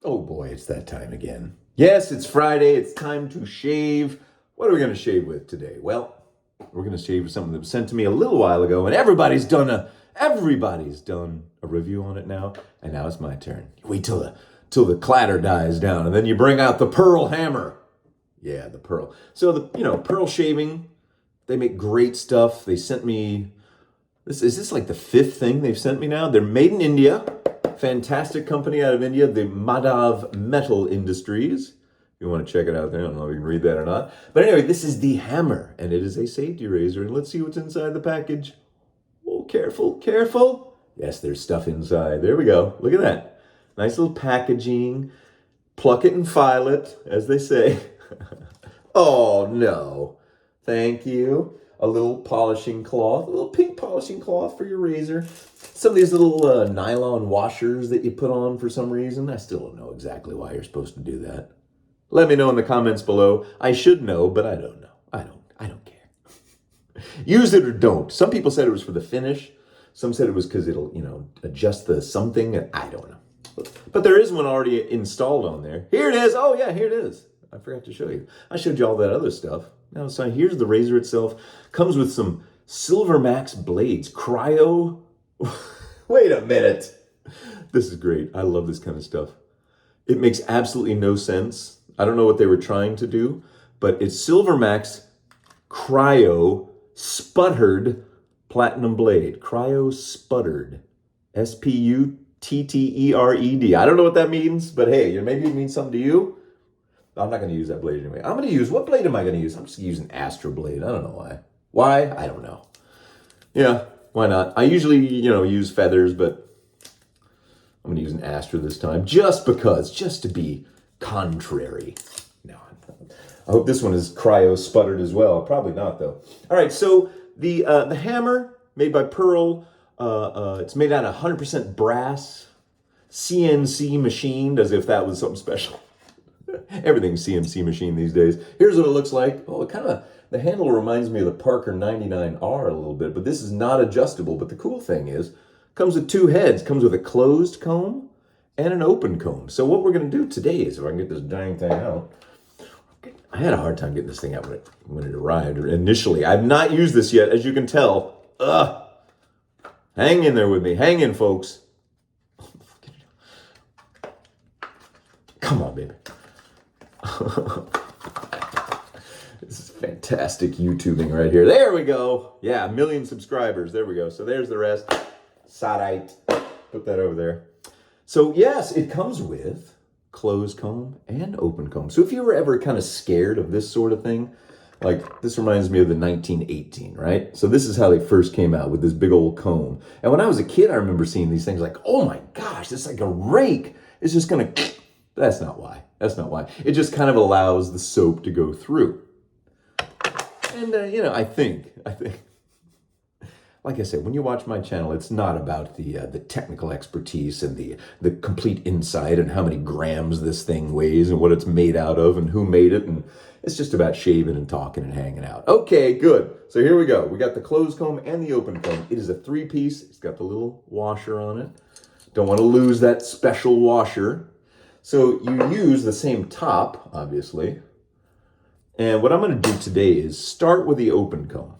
Oh boy, it's that time again. Yes, it's Friday. It's time to shave. What are we going to shave with today? Well, we're going to shave with something that was sent to me a little while ago, and everybody's done a review on it now, and now it's my turn. Wait till the clatter dies down, and then you bring out the Pearl hammer. Yeah, the Pearl. So Pearl shaving, they make great stuff. They sent me this like the fifth thing they've sent me now. They're made in India. Fantastic company out of India, the Madhav Metal Industries. If you want to check it out there, I don't know if you can read that or not. But anyway, this is the hammer, and it is a safety razor. And let's see what's inside the package. Oh, careful, careful. Yes, there's stuff inside. There we go. Look at that. Nice little packaging. Pluck it and file it, as they say. Oh, no. Thank you. A little polishing cloth, a little pink polishing cloth for your razor. Some of these little nylon washers that you put on for some reason. I still don't know exactly why you're supposed to do that. Let me know in the comments below. I should know, but I don't know. I don't care. Use it or don't. Some people said it was for the finish. Some said it was because it'll, adjust the something. I don't know. But there is one already installed on there. Here it is. Oh yeah, here it is. I forgot to show you. I showed you all that other stuff. Now, so here's the razor itself. Comes with some Silvermax blades. Cryo. Wait a minute. This is great. I love this kind of stuff. It makes absolutely no sense. I don't know what they were trying to do, but it's Silvermax Cryo Sputtered Platinum Blade. Cryo Sputtered. Sputtered. I don't know what that means, but hey, maybe it means something to you. I'm not going to use that blade anyway. What blade am I going to use? I'm just using Astro Blade. I don't know why. Why? I don't know. Yeah, why not? I usually, use feathers, but I'm going to use an Astro this time just to be contrary. No, I hope this one is cryo sputtered as well. Probably not, though. All right, so the hammer made by Pearl, it's made out of 100% brass, CNC machined, as if that was something special. Everything's CNC machine these days. Here's what it looks like. Oh, the handle reminds me of the Parker 99R a little bit, but this is not adjustable. But the cool thing is, comes with two heads. Comes with a closed comb and an open comb. So what we're going to do today is, if I can get this dang thing out. I had a hard time getting this thing out when it arrived initially. I've not used this yet, as you can tell. Hang in there with me. Hang in, folks. Come on, baby. This is fantastic YouTubing right here. There we go. Yeah, 1 million subscribers. There we go. So there's the rest. Sadite. Put that over there. So yes, it comes with closed comb and open comb. So if you were ever kind of scared of this sort of thing, like this reminds me of the 1918, right? So this is how they first came out, with this big old comb. And when I was a kid, I remember seeing these things like, oh my gosh, it's like a rake. It's just going to... That's not why. It just kind of allows the soap to go through. And, I think, like I said, when you watch my channel, it's not about the technical expertise and the complete insight and how many grams this thing weighs and what it's made out of and who made it. And it's just about shaving and talking and hanging out. Okay, good. So here we go. We got the closed comb and the open comb. It is a 3-piece. It's got the little washer on it. Don't want to lose that special washer. So you use the same top, obviously. And what I'm going to do today is start with the open comb.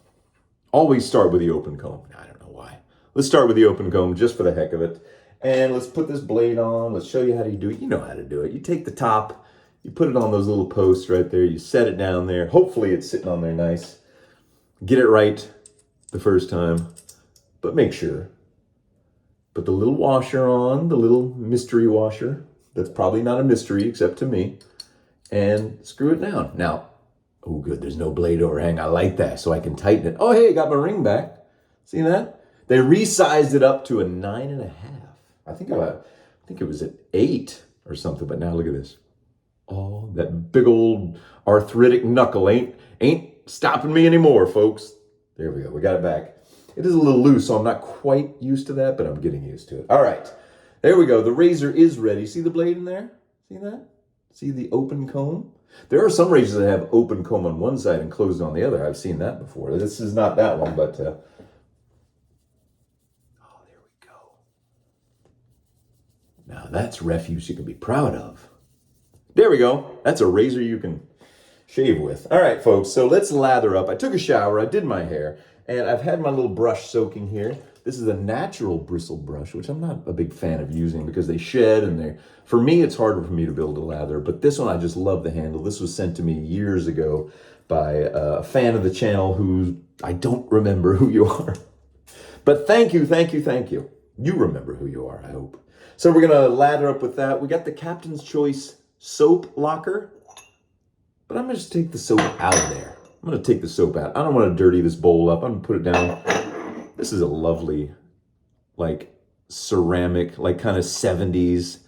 Always start with the open comb. I don't know why. Let's start with the open comb just for the heck of it. And let's put this blade on. Let's show you how to do it. You know how to do it. You take the top, you put it on those little posts right there. You set it down there. Hopefully it's sitting on there nice. Get it right the first time, but make sure. Put the little washer on, the little mystery washer. That's probably not a mystery except to me. And screw it down. Now, oh good, there's no blade overhang. I like that, so I can tighten it. Oh hey, got my ring back. See that? They resized it up to a 9.5. I think it was at 8 or something, but now look at this. Oh, that big old arthritic knuckle ain't stopping me anymore, folks. There we go, we got it back. It is a little loose, so I'm not quite used to that, but I'm getting used to it. All right. There we go. The razor is ready. See the blade in there? See that? See the open comb? There are some razors that have open comb on one side and closed on the other. I've seen that before. This is not that one, but... oh, there we go. Now that's refuse you can be proud of. There we go. That's a razor you can shave with. All right, folks, so let's lather up. I took a shower, I did my hair, and I've had my little brush soaking here. This is a natural bristle brush, which I'm not a big fan of using because they shed and for me, it's harder for me to build a lather, but this one, I just love the handle. This was sent to me years ago by a fan of the channel who I don't remember who you are. But thank you, thank you, thank you. You remember who you are, I hope. So we're gonna lather up with that. We got the Captain's Choice soap locker, but I'm gonna just take the soap out of there. I'm gonna take the soap out. I don't wanna dirty this bowl up. I'm gonna put it down. This is a lovely, like ceramic, like kind of 70s.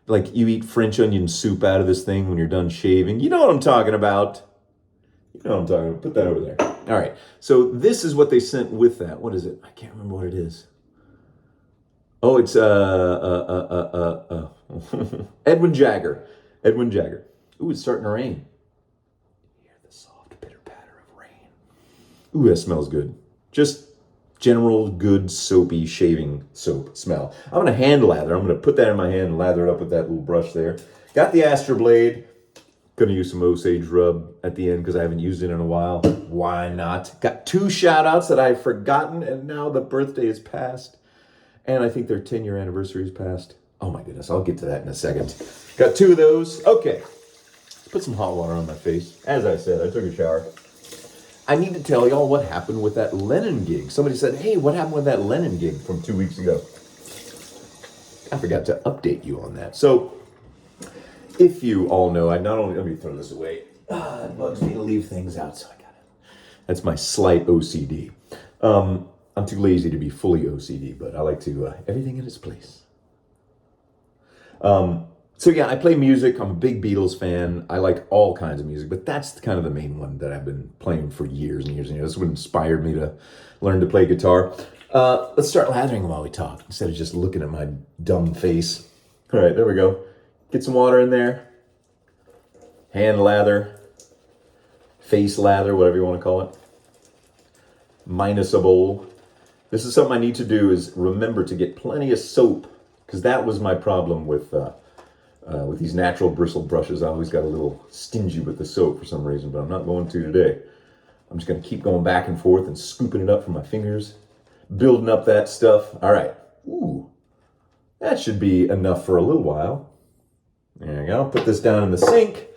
Like you eat French onion soup out of this thing when you're done shaving. You know what I'm talking about. You know what I'm talking about. Put that over there. All right. So this is what they sent with that. What is it? I can't remember what it is. Oh, it's Edwin Jagger. Edwin Jagger. Ooh, it's starting to rain. Hear the soft pitter patter of rain. Ooh, that smells good. Just general good soapy shaving soap smell. I'm gonna hand lather. I'm gonna put that in my hand and lather it up with that little brush there. Got the Astra blade. Gonna use some Osage rub at the end because I haven't used it in a while. Why not? Got 2 shout outs that I've forgotten and now the birthday is passed. And I think their 10-year anniversary is passed. Oh my goodness, I'll get to that in a second. Got 2 of those. Okay, let's put some hot water on my face. As I said, I took a shower. I need to tell y'all what happened with that Lennon gig. Somebody said, hey, what happened with that Lennon gig from 2 weeks ago? I forgot to update you on that. So, if you all know, let me throw this away. It bugs me to leave things out, so I got it. That's my slight OCD. I'm too lazy to be fully OCD, but I like to, everything in its place. So yeah, I play music. I'm a big Beatles fan. I like all kinds of music, but that's kind of the main one that I've been playing for years and years and years. That's what inspired me to learn to play guitar. Let's start lathering while we talk instead of just looking at my dumb face. All right, there we go. Get some water in there. Hand lather, face lather, whatever you want to call it. Minus a bowl. This is something I need to do is remember to get plenty of soap because that was my problem with these natural bristle brushes. I always got a little stingy with the soap for some reason, but I'm not going to today. I'm just going to keep going back and forth and scooping it up from my fingers, building up that stuff. All right. Ooh, that should be enough for a little while. There you go. Put this down in the sink.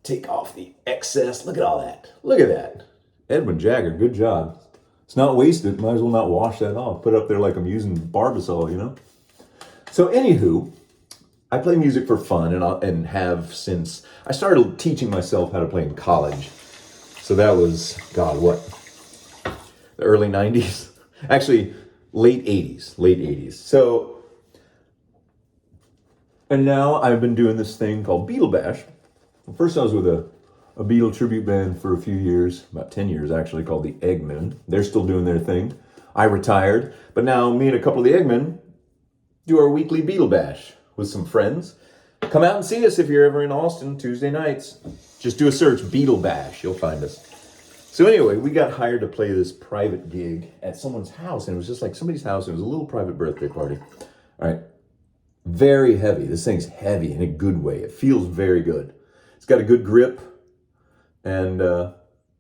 Take off the excess. Look at all that. Look at that. Edwin Jagger, good job. It's not wasted. Might as well not wash that off. Put it up there like I'm using Barbasol, you know? So anywho, I play music for fun and have since I started teaching myself how to play in college. So that was, God, what? The early 90s? Actually, late 80s. So, and now I've been doing this thing called Beatle Bash. First I was with a Beatle tribute band for a few years, about 10 years actually, called the Eggmen. They're still doing their thing. I retired, but now me and a couple of the Eggmen do our weekly Beatle Bash with some friends. Come out and see us if you're ever in Austin, Tuesday nights. Just do a search, Beatle Bash, you'll find us. So anyway, we got hired to play this private gig at someone's house, and it was just like somebody's house. It was a little private birthday party. All right, very heavy. This thing's heavy in a good way. It feels very good. It's got a good grip, and the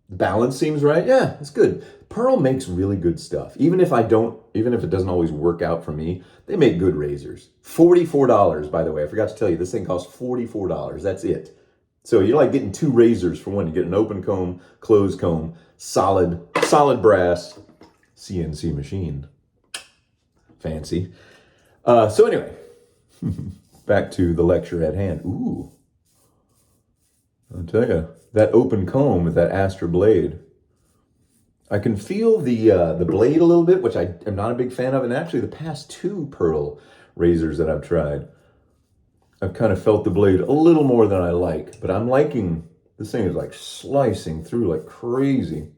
balance seems right. Yeah, it's good. Pearl makes really good stuff. Even if it doesn't always work out for me, they make good razors. $44, by the way. I forgot to tell you, this thing costs $44. That's it. So you're like getting 2 razors for one. You get an open comb, closed comb, solid brass, CNC machine. Fancy. So anyway, back to the lecture at hand. Ooh. I'll tell you, that open comb with that Astra blade, I can feel the blade a little bit, which I am not a big fan of. And actually, the past 2 Pearl razors that I've tried, I've kind of felt the blade a little more than I like. But I'm liking, this thing is like slicing through like crazy.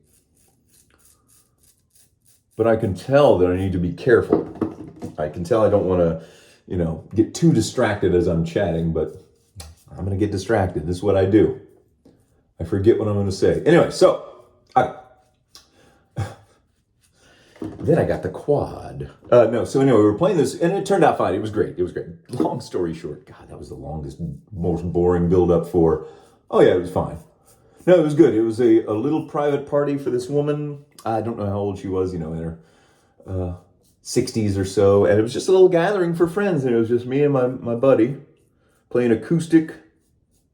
But I can tell that I need to be careful. I can tell I don't want to, get too distracted as I'm chatting, but I'm going to get distracted. This is what I do. I forget what I'm going to say. Anyway, so Then I got the quad. No, so anyway, we were playing this, and it turned out fine. It was great. It was great. Long story short, God, that was the longest, most boring build-up for. Oh yeah, it was fine. No, it was good. It was a little private party for this woman. I don't know how old she was. In her 60s or so, and it was just a little gathering for friends. And it was just me and my buddy playing acoustic,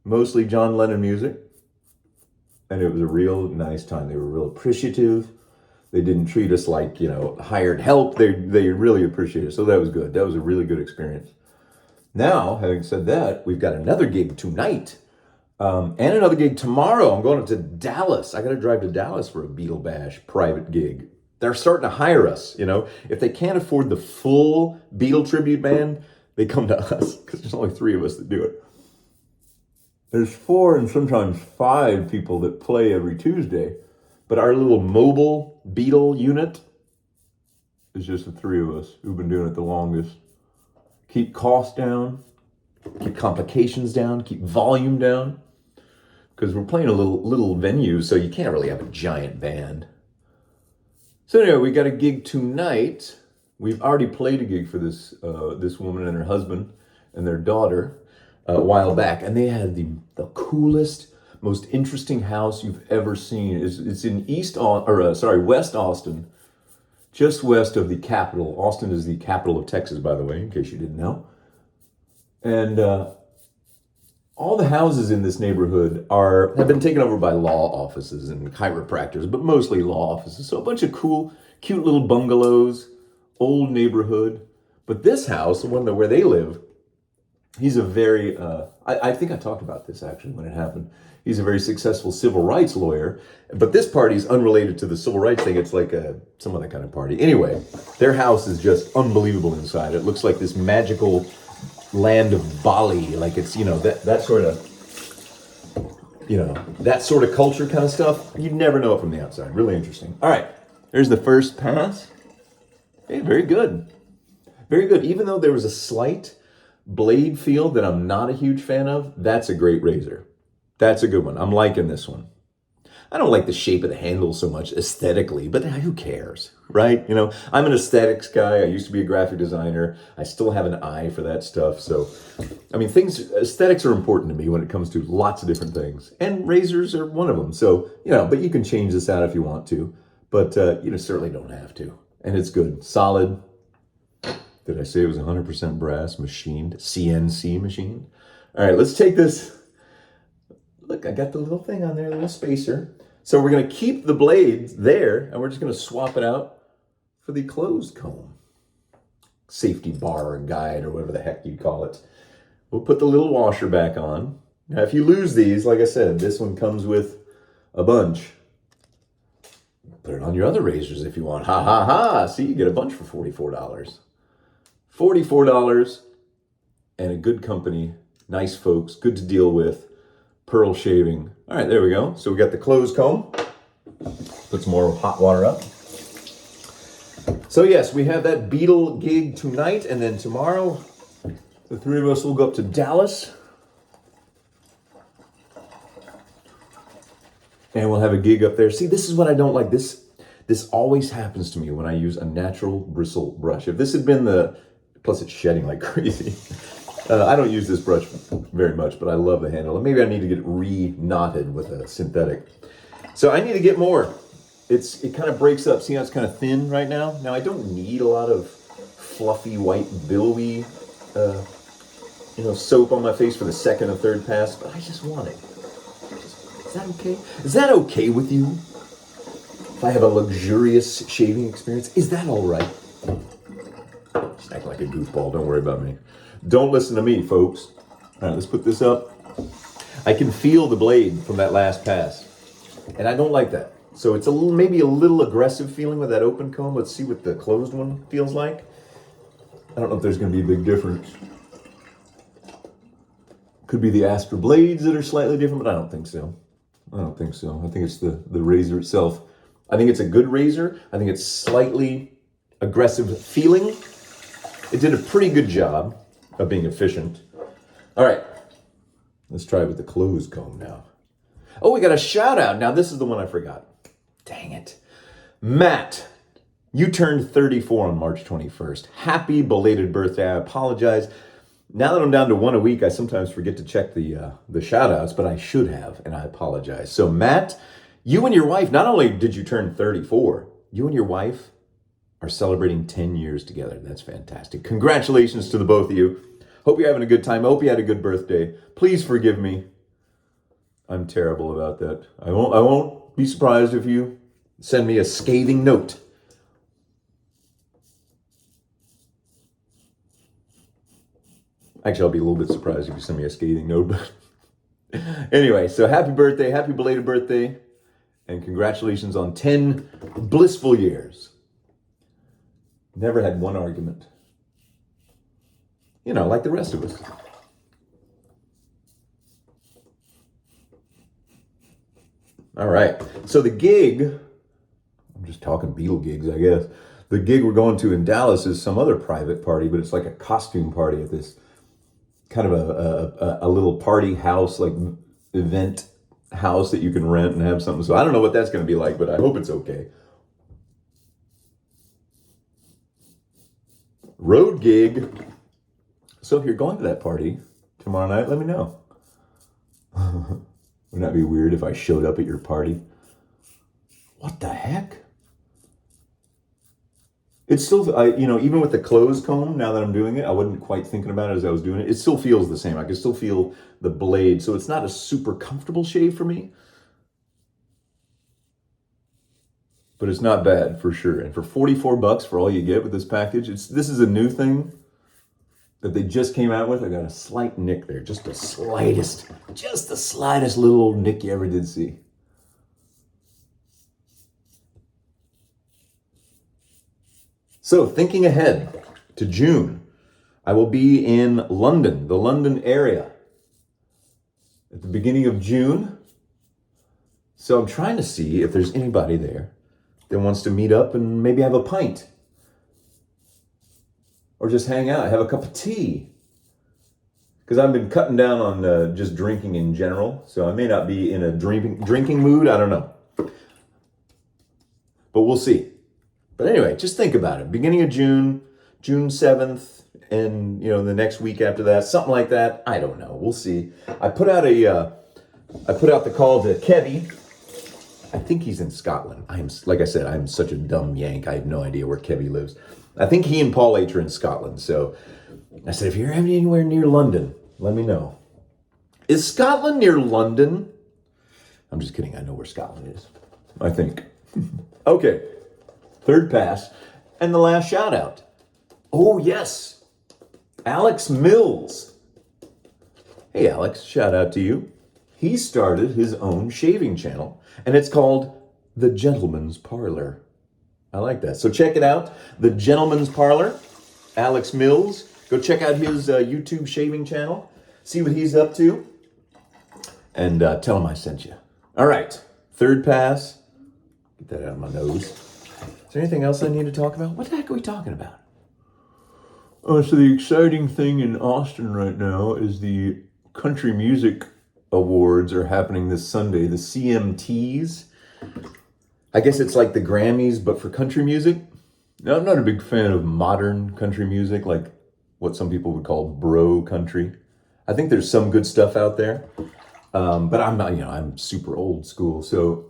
mostly John Lennon music, and it was a real nice time. They were real appreciative. They didn't treat us like, hired help. They really appreciated it. So that was good. That was a really good experience. Now, having said that, we've got another gig tonight and another gig tomorrow. I'm going to Dallas. I got to drive to Dallas for a Beatle Bash private gig. They're starting to hire us, If they can't afford the full Beatle tribute band, they come to us because there's only 3 of us that do it. There's 4 and sometimes 5 people that play every Tuesday. But our little mobile Beatle unit is just the 3 of us who've been doing it the longest. Keep costs down, keep complications down, keep volume down. Because we're playing a little venue, so you can't really have a giant band. So anyway, we got a gig tonight. We've already played a gig for this woman and her husband and their daughter a while back. And they had the coolest, most interesting house you've ever seen. It's in West Austin, just west of the capital. Austin is the capital of Texas, by the way, in case you didn't know. And all the houses in this neighborhood have been taken over by law offices and chiropractors, but mostly law offices. So a bunch of cool, cute little bungalows, old neighborhood. But this house, the one where they live, he's a very, I think I talked about this actually when it happened. He's a very successful civil rights lawyer, but this party is unrelated to the civil rights thing. It's like some other kind of party. Anyway, their house is just unbelievable inside. It looks like this magical land of Bali. Like it's, that sort of, that sort of culture kind of stuff. You'd never know it from the outside. Really interesting. All right, there's the first pass. Hey, very good. Very good. Even though there was a slight blade feel that I'm not a huge fan of, that's a great razor. That's a good one. I'm liking this one. I don't like the shape of the handle so much aesthetically, but who cares, right? I'm an aesthetics guy. I used to be a graphic designer. I still have an eye for that stuff. So, aesthetics are important to me when it comes to lots of different things. And razors are one of them. So, but you can change this out if you want to. But, you certainly don't have to. And it's good. Solid. Did I say it was 100% brass, machined, CNC machined? All right, let's take this. Look, I got the little thing on there, a little spacer. So we're going to keep the blades there, and we're just going to swap it out for the closed comb. Safety bar or guide or whatever the heck you call it. We'll put the little washer back on. Now, if you lose these, like I said, this one comes with a bunch. Put it on your other razors if you want. Ha, ha, ha. See, you get a bunch for $44. $44 and a good company, nice folks, good to deal with. Pearl shaving. All right, there we go. So we got the closed comb. Put some more hot water up. So yes, we have that Beatle gig tonight, and then tomorrow, the 3 of us will go up to Dallas. And we'll have a gig up there. See, this is what I don't like. This always happens to me when I use a natural bristle brush. If this had been plus it's shedding like crazy. I don't use this brush very much, but I love the handle. And maybe I need to get it re-knotted with a synthetic. So I need to get more. It kind of breaks up. See how it's kind of thin right now? Now I don't need a lot of fluffy, white, billowy, soap on my face for the second or third pass, but I just want it. Is that okay? Is that okay with you? If I have a luxurious shaving experience, is that all right? Just act like a goofball. Don't worry about me. Don't listen to me, folks. All right, let's put this up. I can feel the blade from that last pass, and I don't like that. So it's maybe a little aggressive feeling with that open comb. Let's see what the closed one feels like. I don't know if there's going to be a big difference. Could be the Astra blades that are slightly different, but I don't think so. I think it's the razor itself. I think it's a good razor. I think it's slightly aggressive feeling. It did a pretty good job of being efficient. All right, let's try it with the closed comb now. Oh, we got a shout out. Now, this is the one I forgot. Dang it. Matt You turned 34 on March 21st. Happy belated birthday. I apologize. Now that I'm down to one a week, I sometimes forget to check the shout outs, but I should have, and I apologize. So, Matt, you and your wife, not only did you turn 34, you and your wife are celebrating 10 years together. That's fantastic. Congratulations to the both of you. Hope you're having a good time. I hope you had a good birthday. Please forgive me. I'm terrible about that. I won't be surprised if you send me a scathing note. Actually, I'll be a little bit surprised if you send me a scathing note. But anyway, so happy birthday, happy belated birthday, and congratulations on 10 blissful years. Never had one argument. You know, like the rest of us. All right. So the gig, I'm just talking Beatle gigs, I guess. The gig we're going to in Dallas is some other private party, but it's like a costume party at this kind of a little party house, like event house that you can rent and have something. So I don't know what that's going to be like, but I hope it's okay. Road gig. So if you're going to that party tomorrow night, let me know. Wouldn't that be weird if I showed up at your party? What the heck? It's still, even with the closed comb, now that I'm doing it, I wasn't quite thinking about it as I was doing it. It still feels the same. I can still feel the blade. So it's not a super comfortable shave for me. But it's not bad for sure. And for $44 for all you get with this package, this is a new thing that they just came out with. I got a slight nick there. Just the slightest little nick you ever did see. So, thinking ahead to June, I will be in London, the London area, at the beginning of June. So, I'm trying to see if there's anybody there that wants to meet up and maybe have a pint. Or just hang out, have a cup of tea. Because I've been cutting down on just drinking in general. So, I may not be in a drinking mood. I don't know. But we'll see. But anyway, just think about it. Beginning of June, June 7th, and the next week after that, something like that. I don't know. We'll see. I put out the call to Kevy. I think he's in Scotland. Like I said, I'm such a dumb Yank. I have no idea where Kevy lives. I think he and Paul H are in Scotland. So I said, if you're anywhere near London, let me know. Is Scotland near London? I'm just kidding. I know where Scotland is. I think. Okay. Third pass, and the last shout out. Oh, yes. Alex Mills. Hey, Alex, shout out to you. He started his own shaving channel, and it's called The Gentleman's Parlor. I like that. So check it out. The Gentleman's Parlor. Alex Mills. Go check out his YouTube shaving channel. See what he's up to. And tell him I sent you. All right. Third pass. Get that out of my nose. Is there anything else I need to talk about? What the heck are we talking about? So the exciting thing in Austin right now is the Country Music Awards are happening this Sunday. The CMTs. I guess it's like the Grammys, but for country music. Now, I'm not a big fan of modern country music, like what some people would call bro country. I think there's some good stuff out there. But I'm not, I'm super old school, so...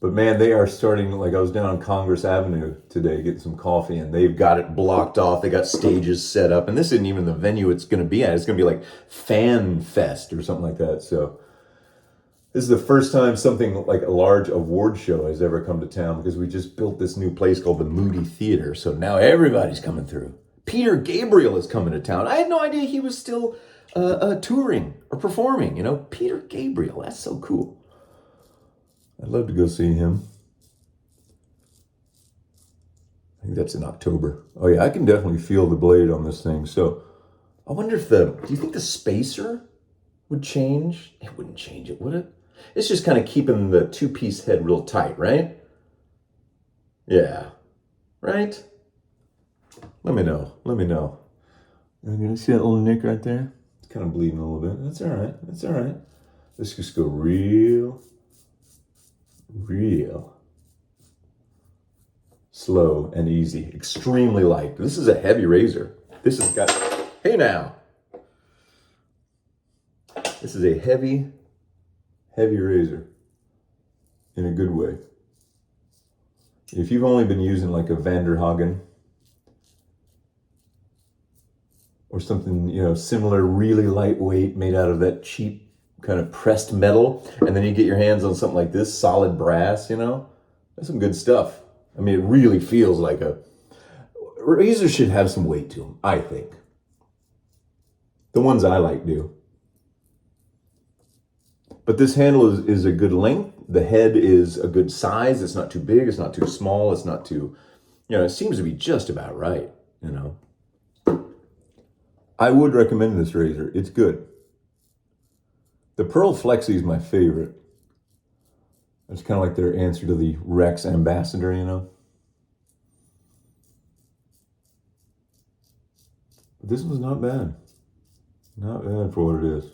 But man, they are starting, like I was down on Congress Avenue today getting some coffee, and they've got it blocked off. They got stages set up, and this isn't even the venue it's going to be at. It's going to be like Fan Fest or something like that. So this is the first time something like a large award show has ever come to town, because we just built this new place called the Moody Theater. So now everybody's coming through. Peter Gabriel is coming to town. I had no idea he was still touring or performing. Peter Gabriel. That's so cool. I'd love to go see him. I think that's in October. Oh yeah, I can definitely feel the blade on this thing. So I wonder if do you think the spacer would change? It wouldn't change it, would it? It's just kind of keeping the two-piece head real tight, right? Yeah. Right? Let me know. You're going to see that little nick right there? It's kind of bleeding a little bit. That's all right. Let's just go real slow and easy, extremely light. This is a heavy razor. This has got, hey now. This is a heavy, heavy razor in a good way. If you've only been using like a Vanderhagen or something, you know, similar, really lightweight, made out of that cheap kind of pressed metal, and then you get your hands on something like this, solid brass, you know, that's some good stuff. I mean, it really feels like a razor should have some weight to them, I think. The ones I like do. But this handle is a good length. The head is a good size. It's not too big. It's not too small. It's not too, you know, it seems to be just about right, you know. I would recommend this razor. It's good. The Pearl Flexi is my favorite. It's kind of like their answer to the Rex Ambassador, you know. But this one's not bad. Not bad for what it is.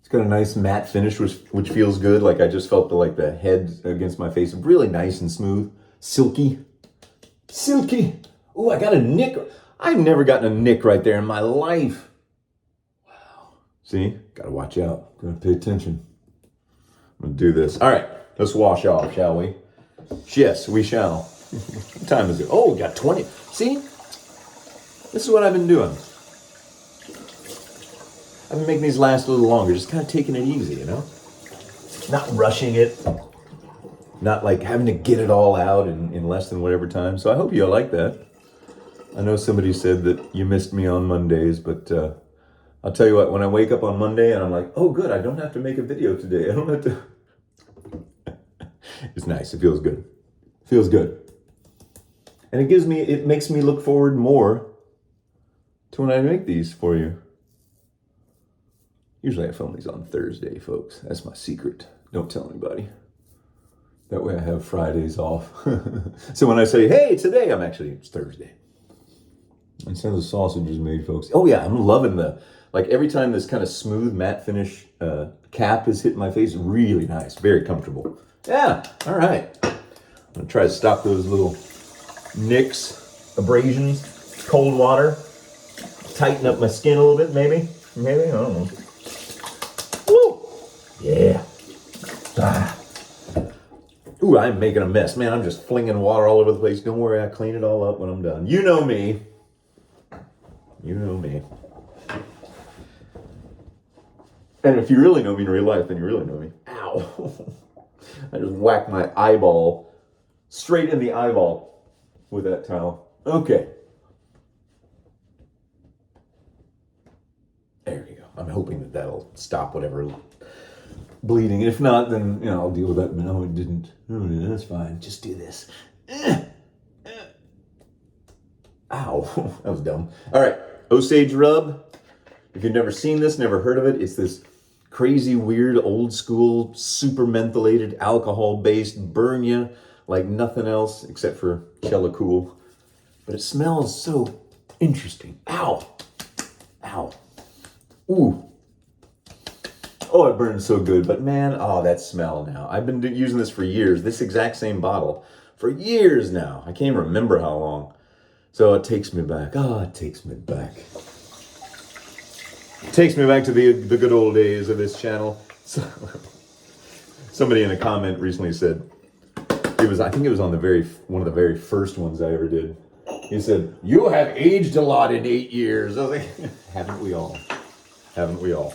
It's got a nice matte finish, which feels good. Like I just felt the head against my face, really nice and smooth, silky, silky. Oh, I got a nick. I've never gotten a nick right there in my life. Wow. See, gotta watch out. Gotta pay attention. I'm gonna do this. All right, let's wash off, shall we? Yes, we shall. What time is it? Oh, we got 20. See, this is what I've been doing. I've been making these last a little longer, just kind of taking it easy, you know? Not rushing it, not like having to get it all out in less than whatever time. So I hope you like that. I know somebody said that you missed me on Mondays, but I'll tell you what, when I wake up on Monday and I'm like, oh good, I don't have to make a video today. I don't have to. It's nice, it feels good. It feels good. And it makes me look forward more to when I make these for you. Usually I film these on Thursday, folks. That's my secret. Don't tell anybody. That way I have Fridays off. So when I say, hey, today, it's Thursday. And so the sausage is made, folks. Oh yeah, I'm loving every time this kind of smooth matte finish cap is hitting my face, really nice, very comfortable. Yeah, all right. I'm gonna try to stop those little nicks, abrasions, cold water, tighten up my skin a little bit, maybe, I don't know. Woo! Yeah. Ah. Ooh, I'm making a mess. Man, I'm just flinging water all over the place. Don't worry, I clean it all up when I'm done. You know me. You know me. And if you really know me in real life, then you really know me. Ow. I just whacked my eyeball straight in the eyeball with that towel. Okay. There you go. I'm hoping that that'll stop whatever bleeding. If not, then, I'll deal with that. No, it didn't. No, that's fine. Just do this. Ow. That was dumb. All right. Osage rub. If you've never seen this, never heard of it, it's this crazy, weird, old school, super mentholated, alcohol-based, burn you like nothing else except for Chellacool. But it smells so interesting. Ow. Ow. Ooh. Oh, it burns so good. But man, that smell now. I've been using this for years. This exact same bottle for years now. I can't even remember how long. So it takes me back. It takes me back. It takes me back to the good old days of this channel. So, somebody in a comment recently said, I think it was on one of the very first ones I ever did. He said, you have aged a lot in 8 years. I was like, haven't we all? Haven't we all?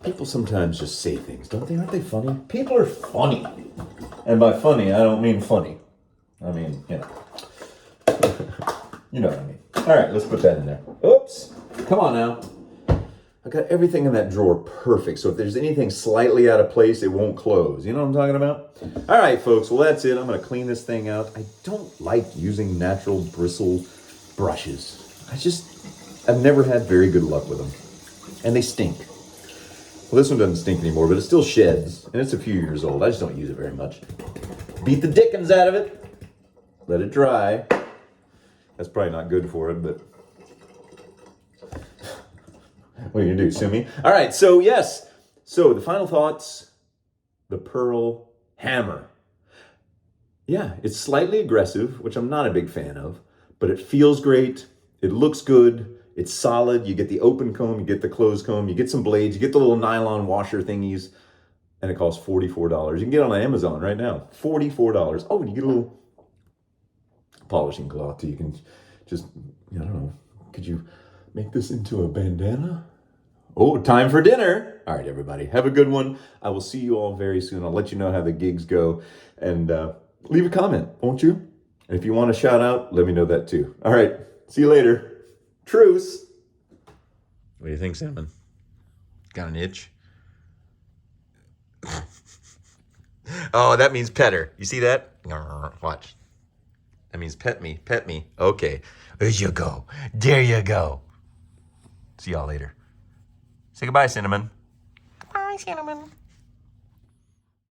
People sometimes just say things, don't they? Aren't they funny? People are funny. And by funny, I don't mean funny. I mean, you know what I mean. All right, let's put that in there. Oops. Come on now. I got everything in that drawer perfect. So if there's anything slightly out of place, it won't close. You know what I'm talking about? All right, folks. Well, that's it. I'm going to clean this thing out. I don't like using natural bristle brushes. I've never had very good luck with them. And they stink. Well, this one doesn't stink anymore, but it still sheds. And it's a few years old. I just don't use it very much. Beat the dickens out of it. Let it dry. That's probably not good for it, but what are you gonna do, sue me? All right, so yes. So the final thoughts, the Pearl Hammer. Yeah, it's slightly aggressive, which I'm not a big fan of, but it feels great. It looks good. It's solid. You get the open comb, you get the closed comb, you get some blades, you get the little nylon washer thingies, and it costs $44. You can get it on Amazon right now. $44. Oh, and you get a little polishing cloth too. You can just, I don't know, could you make this into a bandana? Oh, time for dinner. All right, everybody, have a good one. I will see you all very soon. I'll let you know how the gigs go. And leave a comment, won't you? And if you want a shout out, let me know that too. All right, see you later. Truce. What do you think, Cinnamon? Got an itch? Oh, that means pet her. You see that? Watch. That means pet me, pet me. Okay, there you go. There you go. See y'all later. Say goodbye, Cinnamon. Bye, Cinnamon.